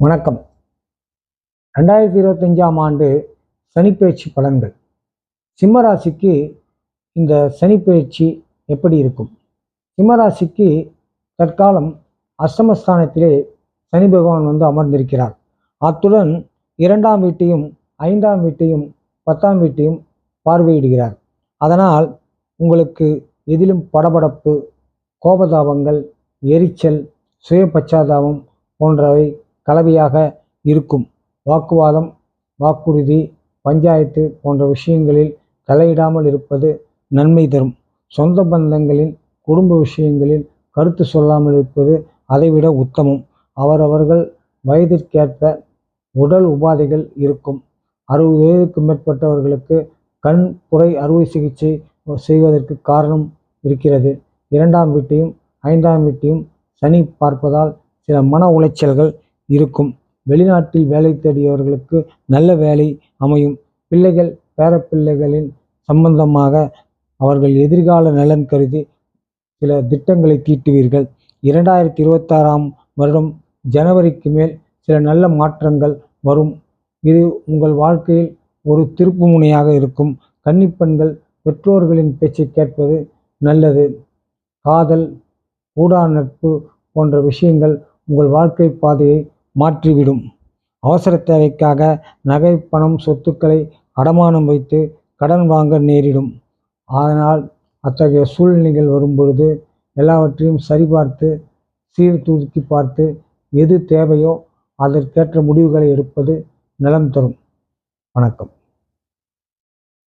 வணக்கம். 2025ஆம் ஆண்டு சனிப்பெயர்ச்சி பலன்கள். சிம்மராசிக்கு இந்த சனிப்பெயர்ச்சி எப்படி இருக்கும்? சிம்மராசிக்கு தற்காலம் அஷ்டமஸ்தானத்திலே சனி பகவான் அமர்ந்திருக்கிறார். அத்துடன் 2ஆம் வீட்டையும் 5ஆம் வீட்டையும் 10ஆம் வீட்டையும் பார்வையிடுகிறார். அதனால் உங்களுக்கு எதிலும் படபடப்பு, கோபதாபங்கள், எரிச்சல், சுய பச்சாதாபம் போன்றவை கலவையாக இருக்கும். வாக்குவாதம், வாக்குறுதி, பஞ்சாயத்து போன்ற விஷயங்களில் தலையிடாமல் இருப்பது நன்மை தரும். சொந்த பந்தங்களின் குடும்ப விஷயங்களில் கருத்து சொல்லாமல் இருப்பது அதைவிட உத்தமம். அவரவர்கள் வயதிற்கேற்ப உடல் உபாதைகள் இருக்கும். 60 வயதுக்கு மேற்பட்டவர்களுக்கு கண் புரை அறுவை சிகிச்சை செய்வதற்கு காரணம் இருக்கிறது. 2ஆம் வீட்டையும் 5ஆம் வீட்டையும் சனி பார்ப்பதால் சில மன உளைச்சல்கள் இருக்கும். வெளிநாட்டில் வேலை தேடியவர்களுக்கு நல்ல வேலை அமையும். பிள்ளைகள், பேரப்பிள்ளைகளின் சம்பந்தமாக அவர்கள் எதிர்கால நலன் கருதி சில திட்டங்களை தீட்டுவீர்கள். 2026ஆம் வருடம் ஜனவரிக்கு மேல் சில நல்ல மாற்றங்கள் வரும். இது உங்கள் வாழ்க்கையில் ஒரு திருப்பு முனையாக இருக்கும். கன்னிப்பெண்கள் பெற்றோர்களின் பேச்சை கேட்பது நல்லது. காதல், கூடா நட்பு போன்ற விஷயங்கள் உங்கள் வாழ்க்கை பாதையை மாற்றிவிடும். அவசர தேவைக்காக நகை, பணம், சொத்துக்களை அடமானம் வைத்து கடன் வாங்க நேரிடும். அதனால் அத்தகைய சூழ்நிலைகள் வரும்பொழுது எல்லாவற்றையும் சரிபார்த்து சீர்தூக்கி பார்த்து எது தேவையோ அதற்கேற்ற முடிவுகளை எடுப்பது நலம் தரும். வணக்கம்.